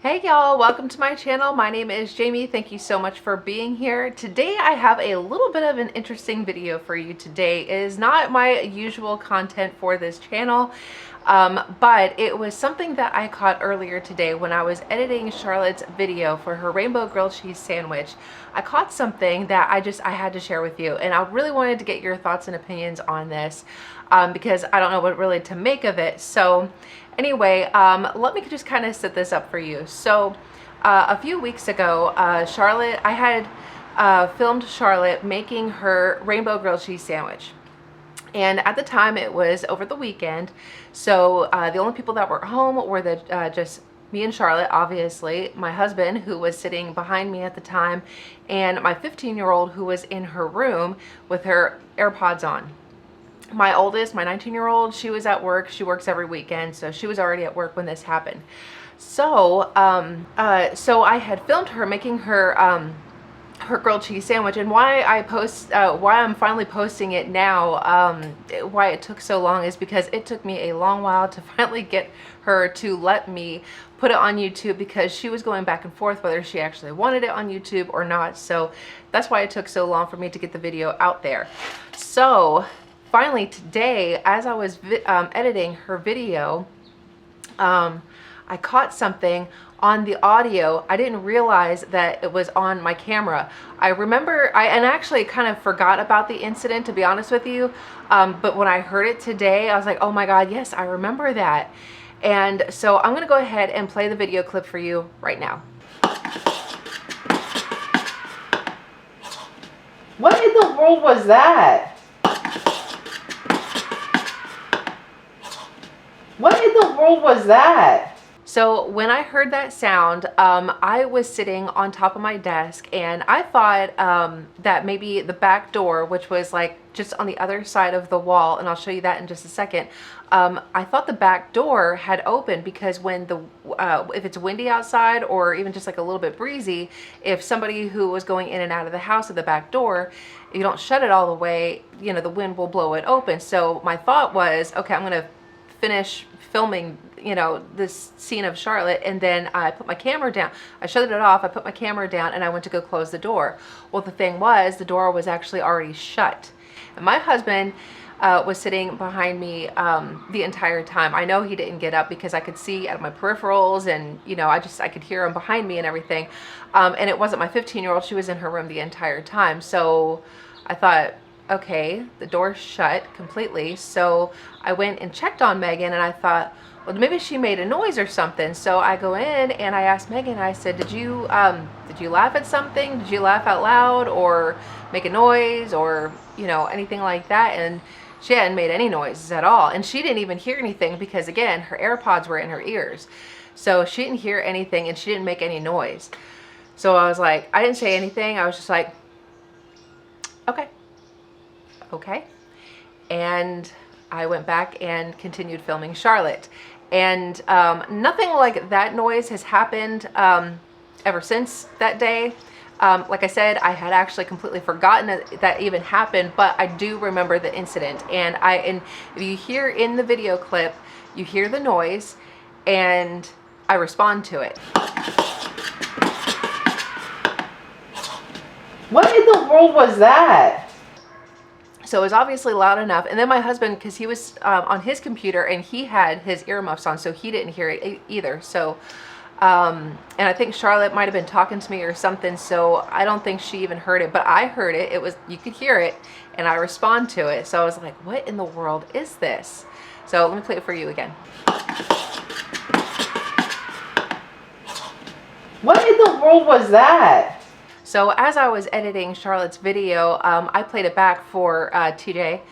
Hey y'all, welcome to my channel. My name is Jamie. Thank you so much for being here. Today I have a little bit of an interesting video for you today. It is not my usual content for this channel, but it was something that I caught earlier today when I was editing Charlotte's video for her rainbow grilled cheese sandwich. I caught something that I had to share with you, and I really wanted to get your thoughts and opinions on this because I don't know what really to make of it. So anyway, let me just kind of set this up for you. So a few weeks ago, I had filmed Charlotte making her rainbow grilled cheese sandwich. And at the time it was over the weekend. So the only people that were home were just me and Charlotte, obviously, my husband, who was sitting behind me at the time, and my 15-year-old who was in her room with her AirPods on. My oldest, my 19-year-old, she was at work. She works every weekend, so she was already at work when this happened. So, so I had filmed her making her her grilled cheese sandwich, and why I'm finally posting it now, why it took so long is because it took me a long while to finally get her to let me put it on YouTube, because she was going back and forth whether she actually wanted it on YouTube or not. So that's why it took so long for me to get the video out there. So finally today, as I was editing her video, I caught something on the audio. I didn't realize that it was on my camera. I remember, and actually kind of forgot about the incident, to be honest with you, but when I heard it today, I was like, oh my God, yes, I remember that. And so I'm gonna go ahead and play the video clip for you right now. What in the world was that? What in the world was that? So when I heard that sound, I was sitting on top of my desk, and I thought that maybe the back door, which was like just on the other side of the wall, and I'll show you that in just a second, I thought the back door had opened, because when if it's windy outside or even just like a little bit breezy, if somebody who was going in and out of the house at the back door, if you don't shut it all the way, you know, the wind will blow it open. So my thought was, okay, I'm gonna finish filming, you know, this scene of Charlotte, and then I put my camera down. I shut it off, I put my camera down, and I went to go close the door. Well, the thing was, the door was actually already shut, and my husband was sitting behind me the entire time. I know he didn't get up because I could see out of my peripherals, and you know, I could hear him behind me and everything. And it wasn't my 15-year-old. She was in her room the entire time. So I thought, okay, the door shut completely. So I went and checked on Megan, and I thought, well, maybe she made a noise or something. So I go in and I asked Megan, I said, did you laugh at something? Did you laugh out loud or make a noise, or, you know, anything like that? And she hadn't made any noises at all. And she didn't even hear anything, because again, her AirPods were in her ears. So she didn't hear anything, and she didn't make any noise. So I was like, I didn't say anything. I was just like, okay. And I went back and continued filming Charlotte. And nothing like that noise has happened ever since that day. Like I said, I had actually completely forgotten that even happened, but I do remember the incident. And if you hear in the video clip, you hear the noise, and I respond to it. What in the world was that? So it was obviously loud enough. And then my husband, because he was on his computer, and he had his earmuffs on, so he didn't hear it either. So, and I think Charlotte might have been talking to me or something, so I don't think she even heard it, but I heard it. You could hear it, and I respond to it. So I was like, what in the world is this? So let me play it for you again. What in the world was that? So as I was editing Charlotte's video, I played it back for TJ,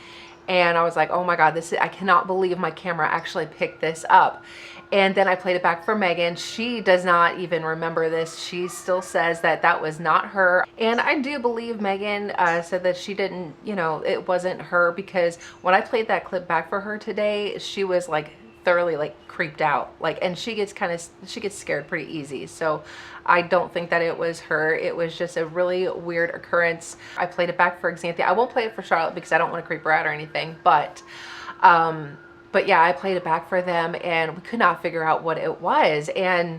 and I was like, oh my God, I cannot believe my camera actually picked this up. And then I played it back for Megan. She does not even remember this. She still says that that was not her. And I do believe Megan said that she didn't, you know, it wasn't her, because when I played that clip back for her today, she was like thoroughly like creeped out, like, and she gets scared pretty easy. So I don't think that it was her. It was just a really weird occurrence. I played it back for Xanthia. I won't play it for Charlotte because I don't want to creep her out or anything, but yeah, I played it back for them, and we could not figure out what it was. And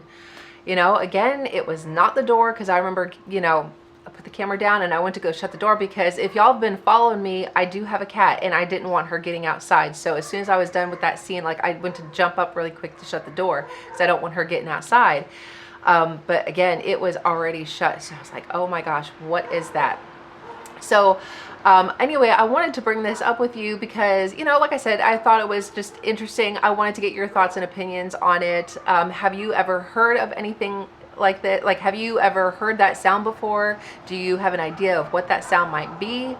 You know, again, it was not the door, because I remember, you know, I put the camera down and I went to go shut the door, because if y'all have been following me, I do have a cat and I didn't want her getting outside. So as soon as I was done with that scene, like I went to jump up really quick to shut the door because I don't want her getting outside. But again, it was already shut. So I was like, oh my gosh, what is that? So anyway, I wanted to bring this up with you because, you know, like I said, I thought it was just interesting. I wanted to get your thoughts and opinions on it. Have you ever heard of anything like that? Like, have you ever heard that sound before? Do you have an idea of what that sound might be?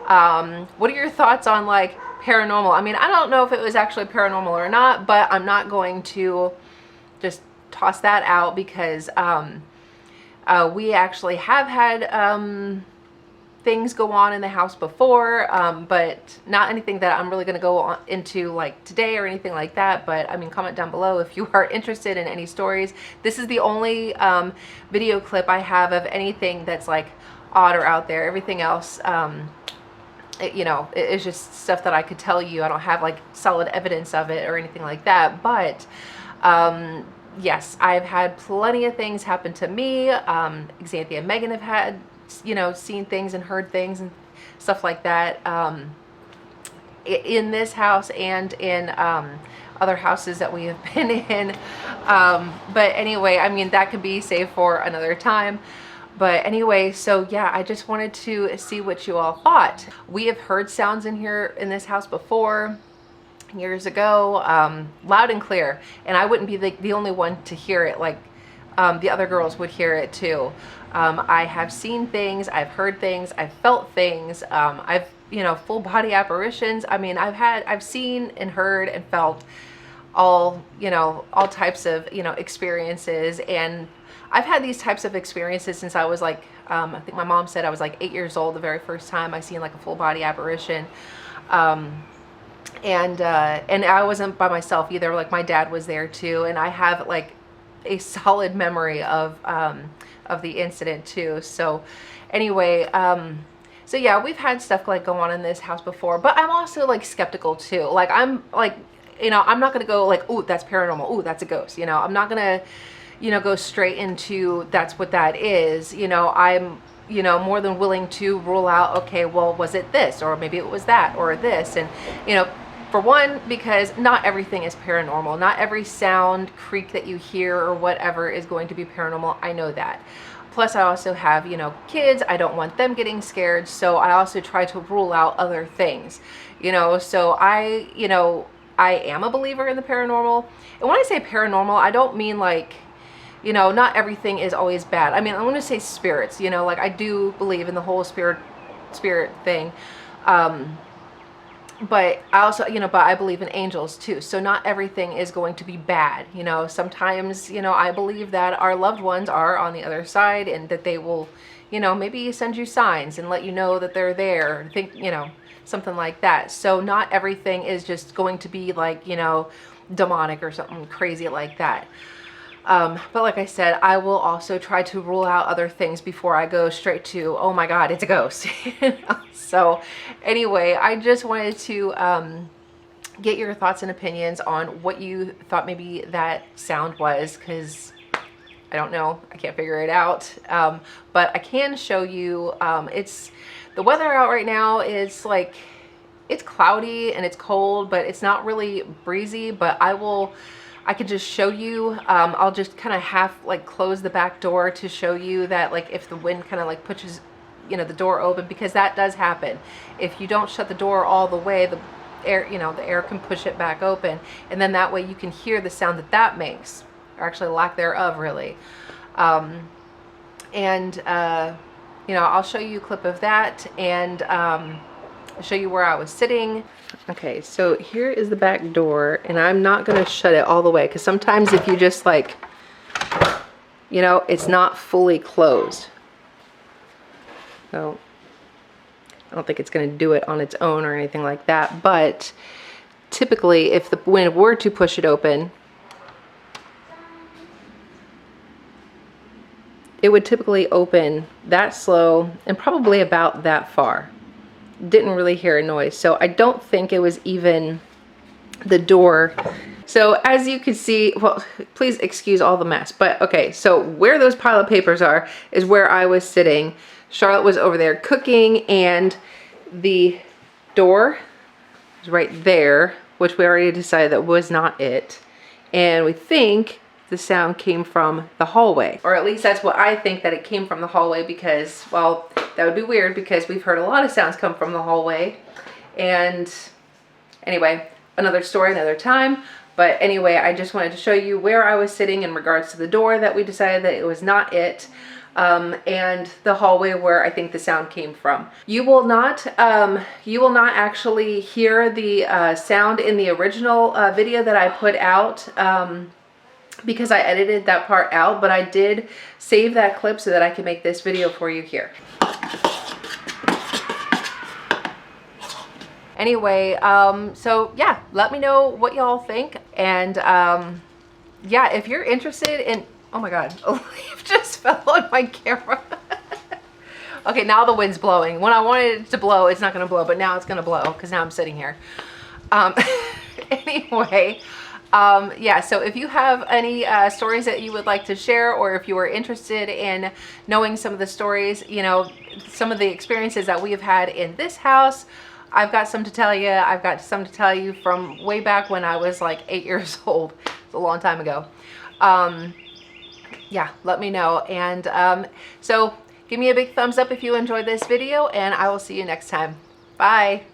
What are your thoughts on like paranormal? I mean, I don't know if it was actually paranormal or not, but I'm not going to just toss that out because we actually have had things go on in the house before, but not anything that I'm really going to go on into like today or anything like that. But I mean, comment down below if you are interested in any stories. This is the only video clip I have of anything that's like odd or out there. Everything else, you know, it's just stuff that I could tell you. I don't have like solid evidence of it or anything like that. But yes, I've had plenty of things happen to me. Xanthia and Megan have had, you know, seen things and heard things and stuff like that in this house and in other houses that we have been in. But anyway, I mean, that could be saved for another time. But anyway, so yeah, I just wanted to see what you all thought. We have heard sounds in here in this house before, years ago, loud and clear, and I wouldn't be the only one to hear it. Like the other girls would hear it too. I have seen things, I've heard things, I've felt things, I've, you know, full body apparitions. I mean, I've seen and heard and felt all, you know, all types of, you know, experiences. And I've had these types of experiences since I was like, I think my mom said I was like 8 years old the very first time I seen like a full body apparition. And I wasn't by myself either. Like my dad was there too. And I have like a solid memory of the incident too. So anyway, so yeah, we've had stuff like go on in this house before, but I'm also like skeptical too. Like I'm like, you know, I'm not going to go like, ooh, that's paranormal. Ooh, that's a ghost. You know, I'm not going to, you know, go straight into that's what that is. You know, I'm, you know, more than willing to rule out, okay, well, was it this, or maybe it was that, or this. And, you know, for one, because not everything is paranormal. Not every sound, creak that you hear or whatever is going to be paranormal. I know that. Plus, I also have, you know, kids. I don't want them getting scared. So I also try to rule out other things, you know. So you know, I am a believer in the paranormal. And when I say paranormal, I don't mean like, you know, not everything is always bad. I mean, I want to say spirits, you know, like I do believe in the whole spirit thing. But I also, you know, but I believe in angels too. So not everything is going to be bad. You know, sometimes, you know, I believe that our loved ones are on the other side and that they will, you know, maybe send you signs and let you know that they're there. Think, you know, something like that. So not everything is just going to be like, you know, demonic or something crazy like that. But like I said, I will also try to rule out other things before I go straight to, oh my God, it's a ghost. You know? So anyway, I just wanted to get your thoughts and opinions on what you thought maybe that sound was, because I don't know, I can't figure it out. But I can show you, it's the weather out right now is like, it's cloudy and it's cold, but it's not really breezy. But I could just show you, I'll just kind of half like close the back door to show you that, like, if the wind kind of like pushes, you know, the door open, because that does happen. If you don't shut the door all the way, the air, you know, the air can push it back open, and then that way you can hear the sound that that makes, or actually lack thereof, really. You know, I'll show you a clip of that, and show you where I was sitting. Okay, so here is the back door, and I'm not going to shut it all the way, because sometimes if you just like, you know, it's not fully closed. So I don't think it's going to do it on its own or anything like that, but typically if the wind were to push it open, it would typically open that slow and probably about that far. Didn't really hear a noise. So I don't think it was even the door So as you can see, well, please excuse all the mess, but okay, so where those pile of papers are is where I was sitting. Charlotte was over there cooking, and the door is right there, which we already decided that was not it. And we think the sound came from the hallway, or at least that's what I think, that it came from the hallway, because, well, that would be weird because we've heard a lot of sounds come from the hallway. And anyway, another story, another time. But anyway, I just wanted to show you where I was sitting in regards to the door that we decided that it was not it, and the hallway where I think the sound came from. You will not actually hear the sound in the original video that I put out, because I edited that part out, but I did save that clip so that I can make this video for you here. Anyway, so yeah, let me know what y'all think. And yeah, if you're interested in, oh my God, a leaf just fell on my camera. Okay, now the wind's blowing. When I wanted it to blow, it's not gonna blow, but now it's gonna blow because now I'm sitting here. Anyway, yeah, so if you have any stories that you would like to share, or if you are interested in knowing some of the stories, you know, some of the experiences that we have had in this house, I've got some to tell you. I've got some to tell you from way back when I was like 8 years old. It's a long time ago. Yeah, let me know. And so give me a big thumbs up if you enjoyed this video, and I will see you next time. Bye.